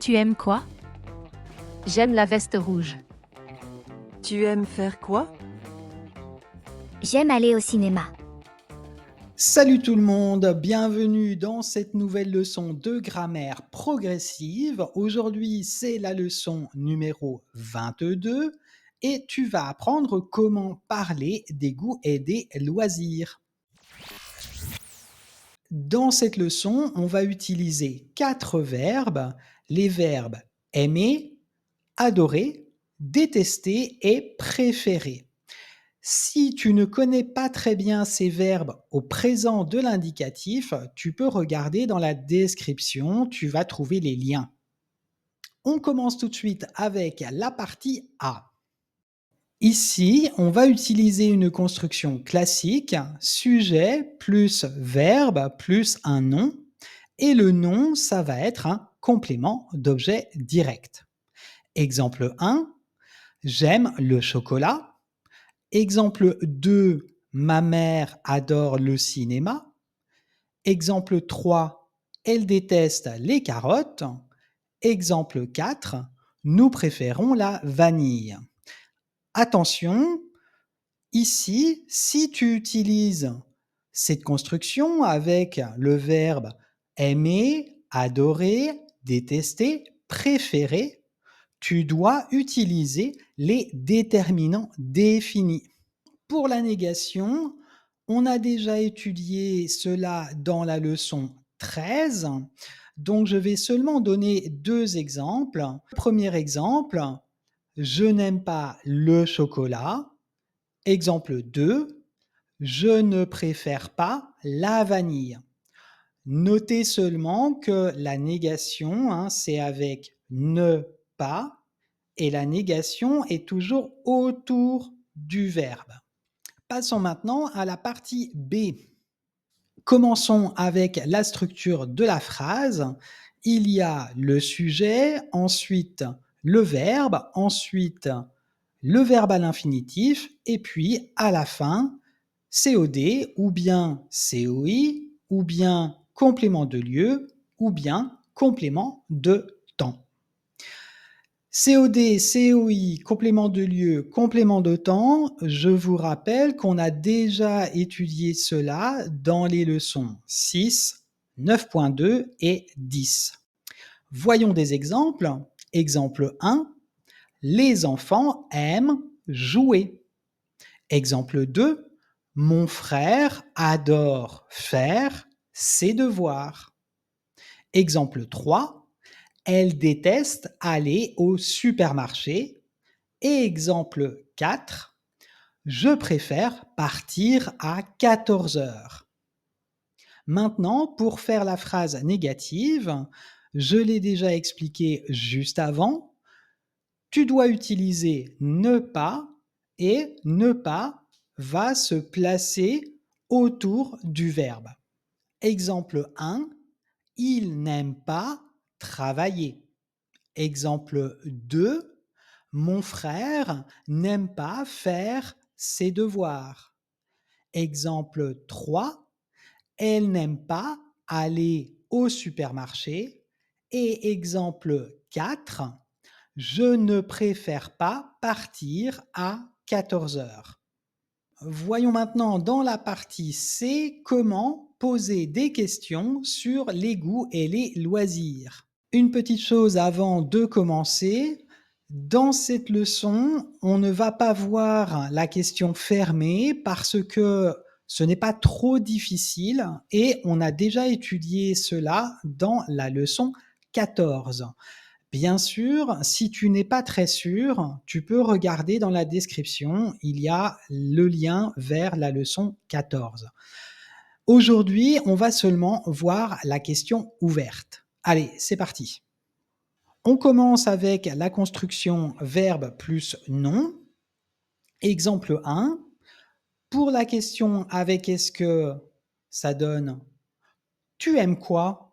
Tu aimes quoi? J'aime la veste rouge. Tu aimes faire quoi? J'aime aller au cinéma. Salut tout le monde, bienvenue dans cette nouvelle leçon de grammaire progressive. Aujourd'hui, c'est la leçon numéro 22 et tu vas apprendre comment parler des goûts et des loisirs. Dans cette leçon, on va utiliser 4 verbes, les verbes aimer, adorer, détester et préférer. Si tu ne connais pas très bien ces verbes au présent de l'indicatif, tu peux regarder dans la description, tu vas trouver les liens. On commence tout de suite avec la partie A. Ici, on va utiliser une construction classique, sujet plus verbe plus un nom. Et le nom, ça va être un complément d'objet direct. Exemple 1, j'aime le chocolat. Exemple 2, ma mère adore le cinéma. Exemple 3, elle déteste les carottes. Exemple 4, nous préférons la vanille. Attention, ici, si tu utilises cette construction avec le verbe aimer, adorer, détester, préférer, tu dois utiliser les déterminants définis. Pour la négation, on a déjà étudié cela dans la leçon 13, donc je vais seulement donner 2 exemples. Premier exemple, je n'aime pas le chocolat. Exemple 2, je ne préfère pas la vanille. Notez seulement que la négation, c'est avec ne pas et la négation est toujours autour du verbe. Passons maintenant à la partie B. Commençons avec la structure de la phrase. Il y a le sujet, ensuite le verbe, ensuite le verbe à l'infinitif et puis à la fin, COD ou bien COI ou bien complément de lieu ou bien complément de temps. COD, COI, complément de lieu, complément de temps, je vous rappelle qu'on a déjà étudié cela dans les leçons 6, 9.2 et 10. Voyons des exemples. Exemple 1, les enfants aiment jouer. Exemple 2, mon frère adore faire ses devoirs. Exemple 3, elle déteste aller au supermarché. Et exemple 4, je préfère partir à 14 heures. Maintenant, pour faire la phrase négative, je l'ai déjà expliqué juste avant, tu dois utiliser ne pas et ne pas va se placer autour du verbe. Exemple 1, il n'aime pas travailler. Exemple 2, mon frère n'aime pas faire ses devoirs. Exemple 3, elle n'aime pas aller au supermarché. Et exemple 4, je ne préfère pas partir à 14 heures. Voyons maintenant dans la partie C comment poser des questions sur les goûts et les loisirs. Une petite chose avant de commencer, dans cette leçon, on ne va pas voir la question fermée parce que ce n'est pas trop difficile et on a déjà étudié cela dans la leçon 14. Bien sûr, si tu n'es pas très sûr, tu peux regarder dans la description, il y a le lien vers la leçon 14. Aujourd'hui, on va seulement voir la question ouverte. Allez, c'est parti. On commence avec la construction verbe plus nom. Exemple 1. Pour la question avec est-ce que, ça donne tu aimes quoi?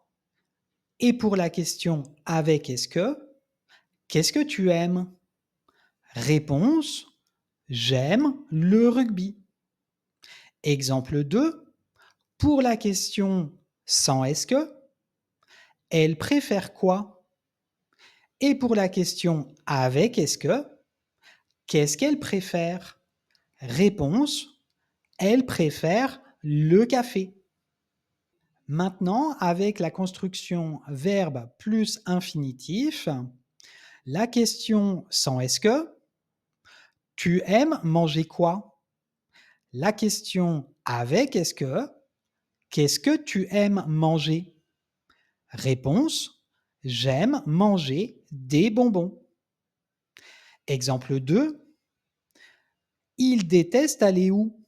Et pour la question avec est-ce que, qu'est-ce que tu aimes? Réponse, j'aime le rugby. Exemple 2. Pour la question sans est-ce que, elle préfère quoi? Et pour la question avec est-ce que, qu'est-ce qu'elle préfère? Réponse, elle préfère le café. Maintenant, avec la construction verbe plus infinitif, la question sans est-ce que, tu aimes manger quoi? La question avec est-ce que, qu'est-ce que tu aimes manger? Réponse, j'aime manger des bonbons. Exemple 2, il déteste aller où?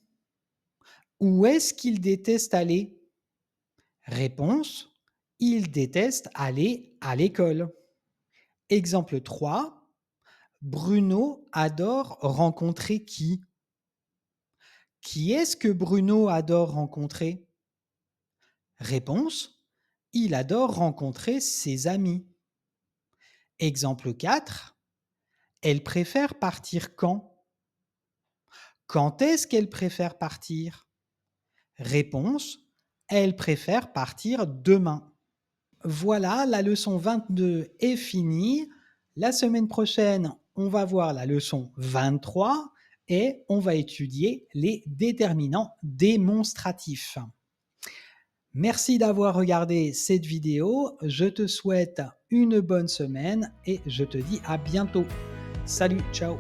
Où est-ce qu'il déteste aller? Réponse, il déteste aller à l'école. Exemple 3, Bruno adore rencontrer qui? Qui est-ce que Bruno adore rencontrer? Réponse, il adore rencontrer ses amis. Exemple 4, elle préfère partir quand? Quand est-ce qu'elle préfère partir? Réponse, elle préfère partir demain. Voilà, la leçon 22 est finie. La semaine prochaine, on va voir la leçon 23 et on va étudier les déterminants démonstratifs. Merci d'avoir regardé cette vidéo. Je te souhaite une bonne semaine et je te dis à bientôt. Salut, ciao!